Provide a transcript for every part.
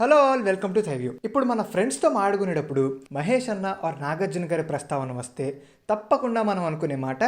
Hello all, welcome to థైవ్యూ. ఇప్పుడు మన ఫ్రెండ్స్తో మాడుకునేటప్పుడు మహేష్ అన్న ఆర్ నాగార్జున గారి ప్రస్తావన వస్తే తప్పకుండా మనం అనుకునే మాట,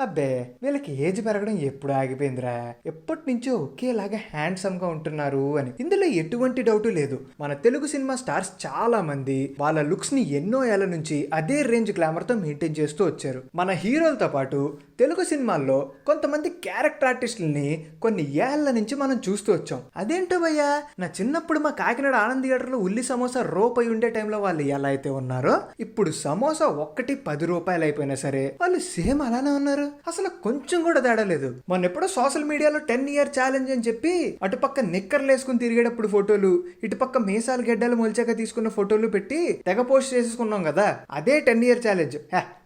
అబ్బే వీళ్ళకి ఏజ్ పెరగడం ఎప్పుడు ఆగిపోయిందిరా, ఎప్పటి నుంచో ఒకేలాగా హ్యాండ్సమ్గా ఉంటున్నారు అని. ఇందులో ఎటువంటి డౌటు లేదు. మన తెలుగు సినిమా స్టార్స్ చాలా మంది వాళ్ళ లుక్స్ ని ఎన్నో ఏళ్ల నుంచి అదే రేంజ్ గ్లామర్ తో మెయింటైన్ చేస్తూ వచ్చారు. మన హీరోలతో పాటు తెలుగు సినిమాల్లో కొంతమంది క్యారెక్టర్ ఆర్టిస్టులని కొన్ని ఏళ్ల నుంచి మనం చూస్తూ వచ్చాం. అదేంటో భయ్యా, నా చిన్నప్పుడు మా కాకినాడ ఆనంద్ థియేటర్లో ఉల్లి సమోసా రూపాయి ఉండే టైంలో వాళ్ళు ఎలా అయితే ఉన్నారో, ఇప్పుడు సమోసా ఒక్కటి 10 రూపాయలు అయిపోయినా సరే వాళ్ళు సేమ్ అలానే ఉన్నారు. అసలు కొంచెం కూడా తేడా లేదు. మొన్న ఎప్పుడో సోషల్ మీడియాలో 10 ఇయర్ ఛాలెంజ్ అని చెప్పి అటుపక్క నిక్కర్లు వేసుకుని తిరిగేటప్పుడు ఫోటోలు, ఇటుపక్క మీసాలు గెడ్డలు మొలిచాక తీసుకున్న ఫోటోలు పెట్టి తెగ పోస్ట్ చేసుకున్నాం కదా. అదే 10 ఇయర్ ఛాలెంజ్.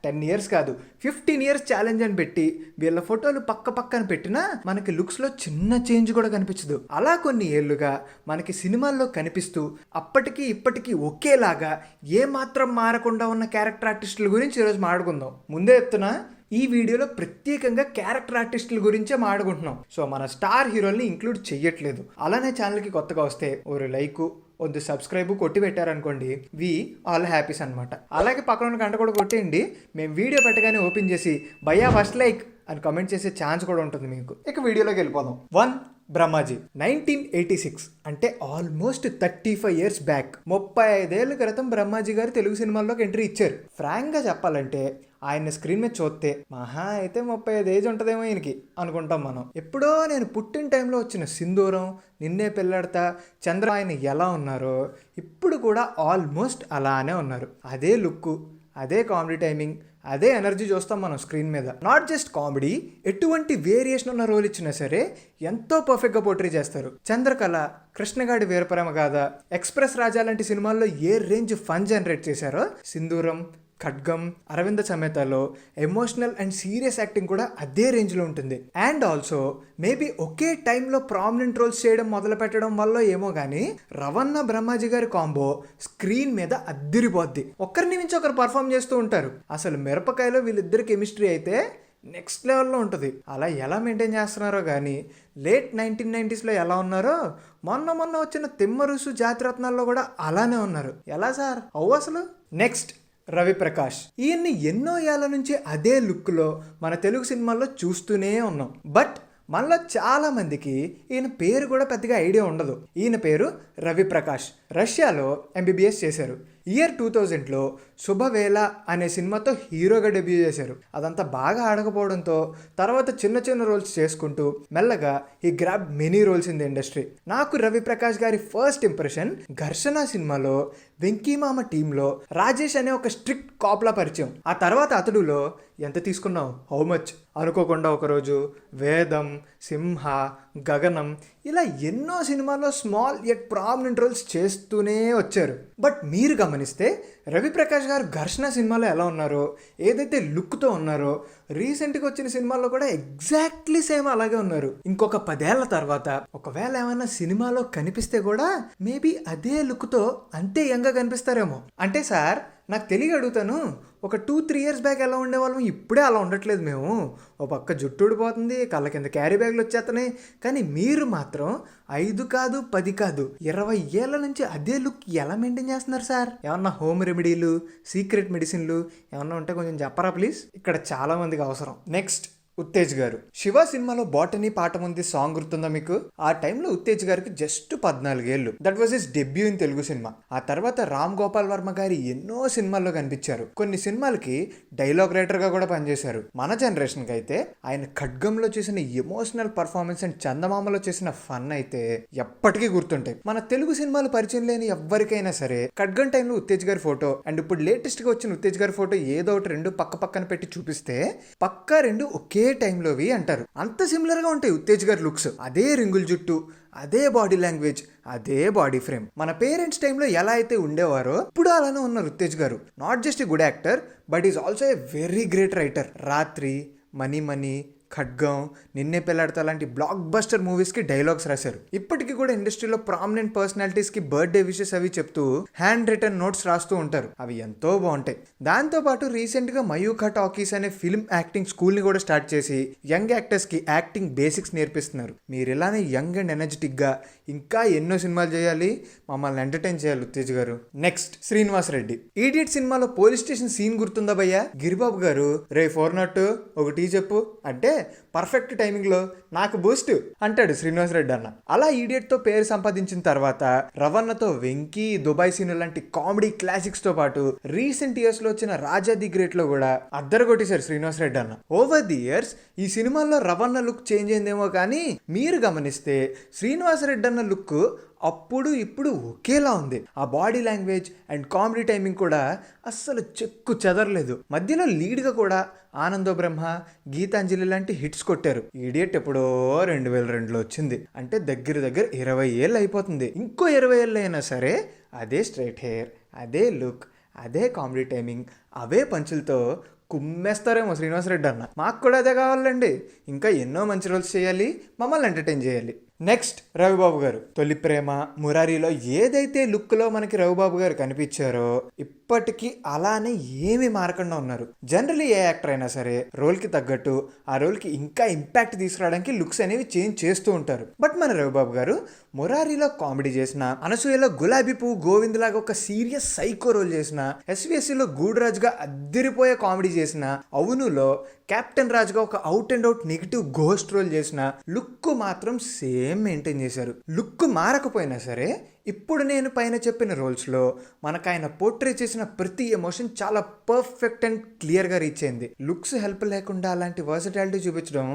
10 ఇయర్స్ కాదు, 15 ఇయర్స్ ఛాలెంజ్ అని పెట్టి వీళ్ళ ఫోటోలు పక్క పక్కన పెట్టినా మనకి లుక్స్ లో చిన్న చేంజ్ కూడా కనిపించదు. అలా కొన్ని ఏళ్లుగా మనకి సినిమాల్లో కనిపిస్తూ అప్పటికి ఇప్పటికీ ఒకేలాగా ఏ మాత్రం మారకుండా ఉన్న క్యారెక్టర్ ఆర్టిస్టుల గురించి ఈరోజు మాట్లాడుకుందాం. ముందే చెప్తున్నా, ఈ వీడియోలో ప్రత్యేకంగా క్యారెక్టర్ ఆర్టిస్టుల గురించే మాట్లాడుకుంటున్నాం. సో మన స్టార్ హీరోల్ని ఇంక్లూడ్ చెయ్యట్లేదు. అలానే ఛానల్కి కొత్తగా వస్తే ఒక లైక్, ಒಂದು సబ్స్క్రైబ్ కొట్టి పెట్టారనుకోండి, వి ఆల్ హ్యాపీస్ అనమాట. అలాగే పక్కన ఉన్న గంట కూడా కొట్టేయండి. మేము వీడియో పెట్టగానే ఓపెన్ చేసి భయ్యా ఫస్ట్ లైక్ అని కామెంట్ చేసే ఛాన్స్ కూడా ఉంటుంది మీకు. ఇక వీడియోలోకి వెళ్ళిపోదాం. 1. బ్రహ్మాజీ. 1986 అంటే ఆల్మోస్ట్ 35 ఇయర్స్ బ్యాక్. 35 ఏళ్ల క్రితం బ్రహ్మాజీ గారు తెలుగు సినిమాల్లోకి ఎంట్రీ ఇచ్చారు. ఫ్రాంక్ గా చెప్పాలంటే ఆయన స్క్రీన్ మీద చూస్తే మహా అయితే 35 ఏజ్ ఉంటుందేమో ఈయనకి అనుకుంటాం మనం. ఎప్పుడో నేను పుట్టిన టైంలో వచ్చిన సింధూరం, నిన్నే పెళ్ళాడతా, చంద్ర ఆయన ఎలా ఉన్నారో ఇప్పుడు కూడా ఆల్మోస్ట్ అలానే ఉన్నారు. అదే లుక్, అదే కామెడీ టైమింగ్, అదే ఎనర్జీ చూస్తాం మనం స్క్రీన్ మీద. నాట్ జస్ట్ కామెడీ, ఎటువంటి వేరియేషన్ ఉన్న రోల్ ఇచ్చినా సరే ఎంతో పర్ఫెక్ట్గా పోర్ట్రీ చేస్తారు. చంద్రకళ, కృష్ణగాడి వీరప్రేమ గాథ, ఎక్స్ప్రెస్ రాజా లాంటి సినిమాల్లో ఏ రేంజ్ ఫన్ జనరేట్ చేశారో, సింధూరం, ఖడ్గం, అరవింద సమేతలో ఎమోషనల్ అండ్ సీరియస్ యాక్టింగ్ కూడా అదే రేంజ్లో ఉంటుంది. అండ్ ఆల్సో మేబీ ఒకే టైంలో ప్రామినెంట్ రోల్స్ చేయడం మొదలు పెట్టడం వల్ల ఏమో కానీ రవణ బ్రహ్మాజీ గారి కాంబో స్క్రీన్ మీద అద్దిరిపోద్ది. ఒకరిని మించి ఒకరు పర్ఫామ్ చేస్తూ ఉంటారు. అసలు మిరపకాయలో వీళ్ళిద్దరి కెమిస్ట్రీ అయితే నెక్స్ట్ లెవెల్లో ఉంటుంది. అలా ఎలా మెయింటైన్ చేస్తున్నారో కానీ లేట్ 1990sలో ఎలా ఉన్నారో మొన్న వచ్చిన తిమ్మరుసు జాతిరత్నాల్లో కూడా అలానే ఉన్నారు. ఎలా సార్ అసలు? నెక్స్ట్ రవిప్రకాష్. ఈయన్ని ఎన్నో ఏళ్ల నుంచి అదే లుక్లో మన తెలుగు సినిమాల్లో చూస్తూనే ఉన్నాం. బట్ మనలో చాలా మందికి ఈయన పేరు కూడా పెద్దగా ఐడియా ఉండదు. ఈయన పేరు రవిప్రకాష్. రష్యాలో MBBS చేశారు. ఇయర్ 2000లో శుభవేళ అనే సినిమాతో హీరోగా డెబ్యూ చేశారు. అదంతా బాగా ఆడకపోవడంతో తర్వాత చిన్న చిన్న రోల్స్ చేసుకుంటూ మెల్లగా ఈ grab many roles in the industry. నాకు రవిప్రకాష్ గారి ఫస్ట్ ఇంప్రెషన్ ఘర్షణ సినిమాలో వెంకీమామ టీంలో రాజేష్ అనే ఒక స్ట్రిక్ట్ కాప్లా పరిచయం. ఆ తర్వాత అతడులో ఎంత తీసుకున్నావు, హౌ మచ్, అనుకోకుండా ఒకరోజు, వేదం, సింహ, గగనం, ఇలా ఎన్నో సినిమాల్లో స్మాల్ యట్ ప్రామినెంట్ రోల్స్ చేస్తూనే వచ్చారు. బట్ మీరు గమనిస్తే రవిప్రకాష్ గారు ఘర్షణ సినిమాలో ఎలా ఉన్నారో, ఏదైతే లుక్తో ఉన్నారో రీసెంట్గా వచ్చిన సినిమాల్లో కూడా ఎగ్జాక్ట్లీ సేమ్ అలాగే ఉన్నారు. ఇంకొక 10 ఏళ్ల తర్వాత ఒకవేళ ఏమైనా సినిమాలో కనిపిస్తే కూడా మేబీ అదే లుక్తో అంతే యంగా కనిపిస్తారేమో. అంటే సార్ నాకు తెలియ అడుగుతాను, ఒక 2-3 ఇయర్స్ బ్యాక్ ఎలా ఉండేవాళ్ళం, ఇప్పుడే అలా ఉండట్లేదు మేము. ఓ పక్క జుట్టు ఊడిపోతుంది, కళ్ళ కింద క్యారీ బ్యాగ్లు వచ్చేస్తున్నాయి. కానీ మీరు మాత్రం 5 కాదు 10 కాదు 20 ఏళ్ల నుంచి అదే లుక్ ఎలా మెయింటైన్ చేస్తున్నారు సార్? ఏమన్నా హోమ్ రెమెడీలు, సీక్రెట్ మెడిసిన్లు ఏమన్నా ఉంటే కొంచెం చెప్పరా ప్లీజ్, ఇక్కడ చాలా మందికి అవసరం. నెక్స్ట్ ఉత్తేజ్ గారు. శివ సినిమాలో బాటనీ పాట ఉంది సాంగ్ గుర్తుందా మీకు? ఆ టైంలో ఉత్తేజ్ గారికి జస్ట్ 14 ఏళ్ళు. That was his debut in Telugu cinema. ఆ తర్వాత రామ్ గోపాల్ వర్మ గారి ఎన్నో సినిమాల్లో కనిపించారు. కొన్ని సినిమాలకి డైలాగ్ రైటర్ గా కూడా పనిచేశారు. మన జనరేషన్ కి అయితే ఆయన ఖడ్గంలో చేసిన ఎమోషనల్ పర్ఫార్మెన్స్ అండ్ చందమామలో చేసిన ఫన్ అయితే ఎప్పటికీ గుర్తుంటాయి. మన తెలుగు సినిమాలు పరిచయం లేని ఎవరికైనా సరే ఖడ్గం టైంలో ఉత్తేజ్ గారి ఫోటో అండ్ ఇప్పుడు లేటెస్ట్ గా వచ్చిన ఉత్తేజ్ గారి ఫోటో ఏదో ఒకటి రెండు పక్క పక్కన పెట్టి చూపిస్తే పక్కా రెండు ఒకే టైంలోవి అంటారు. అంత సిమిలర్ గా ఉంటాయి ఉత్తేజ్ గారి లుక్స్. అదే రింగుల్ జుట్టు, అదే బాడీ లాంగ్వేజ్, అదే బాడీ ఫ్రేమ్. మన పేరెంట్స్ టైంలో ఎలా అయితే ఉండేవారో ఇప్పుడు అలానే ఉన్నారు ఉత్తేజ్ గారు. Not just a good actor but is also a very great writer. రాత్రి, మనీ మనీ, ఖడ్గం, నిన్నే పెళ్లాడతా లాంటి బ్లాక్ బస్టర్ మూవీస్కి డైలాగ్స్ రాశారు. ఇప్పటికీ కూడా ఇండస్ట్రీలో ప్రామినెంట్ పర్సనాలిటీస్కి బర్త్డే విషెస్ అవి చెప్తూ హ్యాండ్ రిటర్న్ నోట్స్ రాస్తూ ఉంటారు. అవి ఎంతో బాగుంటాయి. దాంతోపాటు రీసెంట్గా మయూఖా టాకీస్ అనే ఫిల్మ్ యాక్టింగ్ స్కూల్ని కూడా స్టార్ట్ చేసి యంగ్ యాక్టర్స్కి యాక్టింగ్ బేసిక్స్ నేర్పిస్తున్నారు. మీరు ఇలానే యంగ్ అండ్ ఎనర్జెటిక్గా ఇంకా ఎన్నో సినిమాలు చేయాలి, మమ్మల్ని ఎంటర్టైన్ చేయాలి ఉత్తేజ్ గారు. నెక్స్ట్ శ్రీనివాస్ రెడ్డి. ఈడియట్ సినిమాలో పోలీస్ స్టేషన్ సీన్ గుర్తుందా భయ్యా? గిరిబాబు గారు రే 402 ఒకటి చెప్పు అంటే పర్ఫెక్ట్ టైమింగ్ లో నాకు బూస్ట్ అంటాడు శ్రీనివాస్ రెడ్డి అన్న. అలా ఈడియట్ తో పేరు సంపాదించిన తర్వాత రవణతో వెంకీ, దుబాయ్ సీన్ లాంటి కామెడీ క్లాసిక్స్ తో పాటు రీసెంట్ ఇయర్స్ లో వచ్చిన రాజా ది గ్రేట్ లో కూడా అద్దరగొట్టేశారు శ్రీనివాస్ రెడ్డి అన్న. ఓవర్ ది ఇయర్స్ ఈ సినిమాల్లో రవణ లుక్ చేంజ్ అయిందేమో కానీ మీరు గమనిస్తే శ్రీనివాస్ రెడ్డి అన్న లుక్ అప్పుడు ఇప్పుడు ఒకేలా ఉంది. ఆ body language and comedy timing కూడా అస్సలు చెక్కు చెదరలేదు. మధ్యలో లీడ్గా కూడా ఆనందో బ్రహ్మ, గీతాంజలి లాంటి హిట్స్ కొట్టారు. ఈడియట్ ఎప్పుడో 2002లో వచ్చింది అంటే దగ్గర 20 ఏళ్ళు అయిపోతుంది. ఇంకో 20 ఏళ్ళు అయినా సరే అదే స్ట్రైట్ హెయిర్, అదే లుక్, అదే కామెడీ టైమింగ్, అవే పంచులతో కుమ్మేస్తారేమో శ్రీనివాస్ రెడ్డి అన్న. మాకు కూడా అదే కావాలండి. ఇంకా ఎన్నో మంచి రోల్స్ చేయాలి, మమ్మల్ని ఎంటర్టైన్ చేయాలి. నెక్స్ట్ రవిబాబు గారు. తొలి ప్రేమ, మురారిలో ఏదైతే లుక్లో మనకి రవిబాబు గారు కనిపించారో ఇప్పటికీ అలానే ఏమీ మారకుండా ఉన్నారు. జనరలీ ఏ యాక్టర్ అయినా సరే రోల్కి తగ్గట్టు ఆ రోల్కి ఇంకా ఇంపాక్ట్ తీసుకురావడానికి లుక్స్ అనేవి చేంజ్ చేస్తూ ఉంటారు. బట్ మన రవిబాబు గారు మురారిలో కామెడీ చేసిన, అనసూయలో గులాబీ పువ్వు గోవింద్ లాగా ఒక సీరియస్ సైకో రోల్ చేసిన, ఎస్విఎస్సిలో గూడ్రాజ్గా అద్దరిపోయే కామెడీ చేసిన, అవునులో కెప్టెన్ రాజ్గా ఒక out and out negative ghost role చేసిన, లుక్ మాత్రం సేమ్ మెయింటైన్ చేశారు. లుక్ మారకపోయినా సరే ఇప్పుడు నేను పైన చెప్పిన రోల్స్లో మనకు ఆయన పోర్ట్రే చేసిన ప్రతి ఎమోషన్ చాలా పర్ఫెక్ట్ అండ్ క్లియర్గా రీచ్ అయింది. లుక్స్ హెల్ప్ లేకుండా అలాంటి వర్సటాలిటీ చూపించడం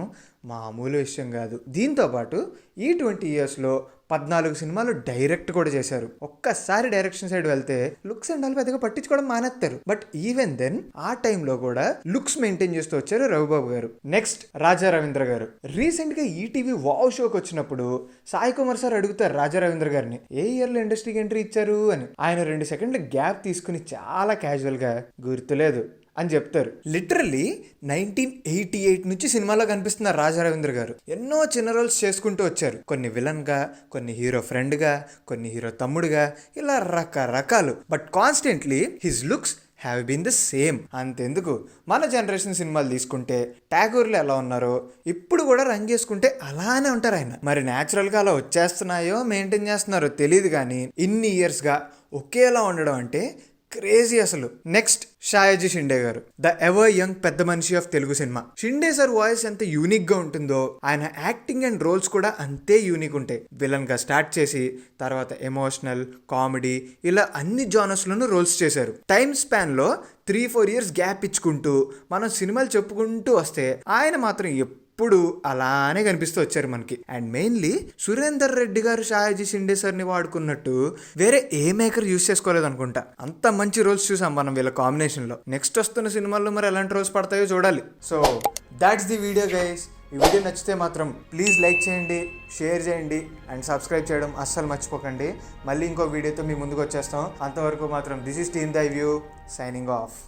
మామూలు విషయం కాదు. దీంతోపాటు ఈ 20 ఇయర్స్లో 14 సినిమాలు డైరెక్ట్ కూడా చేశారు. ఒక్కసారి డైరెక్షన్ సైడ్ వెళ్తే లుక్స్ అండ్ ఆల్ పెద్దగా పట్టించుకోవడం మానేస్తారు. బట్ ఈవెన్ దెన్ ఆ టైంలో కూడా లుక్స్ మెయింటైన్ చేస్తూ వచ్చారు రవిబాబు గారు. నెక్స్ట్ రాజా రవీంద్ర గారు. రీసెంట్ గా ఈటీవీ వావ్ షోకి వచ్చినప్పుడు సాయి కుమార్ సార్ అడుగుతారు రాజా రవీంద్ర గారిని ఏ ఇయర్ లో ఇండస్ట్రీకి ఎంట్రీ ఇచ్చారు అని. ఆయన 2 సెకండ్ల గ్యాప్ తీసుకుని చాలా క్యాజువల్ గా గుర్తులేదు అని చెప్తారు. లిటరల్లీ 1988 నుంచి సినిమాలో కనిపిస్తున్నారు రాజా రవీంద్ర గారు. ఎన్నో చిన్న రోల్స్ చేసుకుంటూ వచ్చారు. కొన్ని విలన్ గా, కొన్ని హీరో ఫ్రెండ్ గా, కొన్ని హీరో తమ్ముడుగా, ఇలా రకరకాలు. But constantly his looks have been the same. అంతెందుకు మన జనరేషన్ సినిమాలు తీసుకుంటే ఠాగూర్లు ఎలా ఉన్నారో ఇప్పుడు కూడా రంగేసుకుంటే అలానే ఉంటారు ఆయన. మరి న్యాచురల్గా అలా వచ్చేస్తున్నాయో మెయింటైన్ చేస్తున్నారో తెలియదు కానీ ఇన్ని ఇయర్స్గా ఒకేలా ఉండడం అంటే క్రేజీ అసలు. నెక్స్ట్ షాయాజీ షిండే గారు. ద ఎవర్ యంగ్ పెద్ద మనిషి of Telugu cinema. Shinde sir voice ఎంత యూనిక్ గా ఉంటుందో ఆయన యాక్టింగ్ అండ్ రోల్స్ కూడా అంతే యూనిక్ ఉంటాయి. విలన్ గా స్టార్ట్ చేసి తర్వాత ఎమోషనల్, కామెడీ ఇలా అన్ని జానర్స్ లోనూ రోల్స్ చేశారు. టైమ్ స్పాన్ లో 3-4 ఇయర్స్ గ్యాప్ ఇచ్చుకుంటూ మనం సినిమాలు చెప్పుకుంటూ వస్తే ఆయన మాత్రం ఇప్పుడు అలానే కనిపిస్తూ వచ్చారు మనకి. అండ్ మెయిన్లీ సురేందర్ రెడ్డి గారు షాయాజీ షిండే సార్ని వాడుకున్నట్టు వేరే ఏ మేకర్ యూజ్ చేసుకోలేదు అనుకుంటా. అంత మంచి రోల్స్ చూసాం మనం వీళ్ళ కాంబినేషన్లో. నెక్స్ట్ వస్తున్న సినిమాల్లో మరి ఎలాంటి రోల్స్ పడతాయో చూడాలి. So that's the video guys. ఈ వీడియో నచ్చితే మాత్రం ప్లీజ్ లైక్ చేయండి, షేర్ చేయండి అండ్ సబ్స్క్రైబ్ చేయడం అస్సలు మర్చిపోకండి. మళ్ళీ ఇంకో వీడియోతో మీ ముందుకు వచ్చేస్తాం. అంతవరకు మాత్రం this is team the view signing off.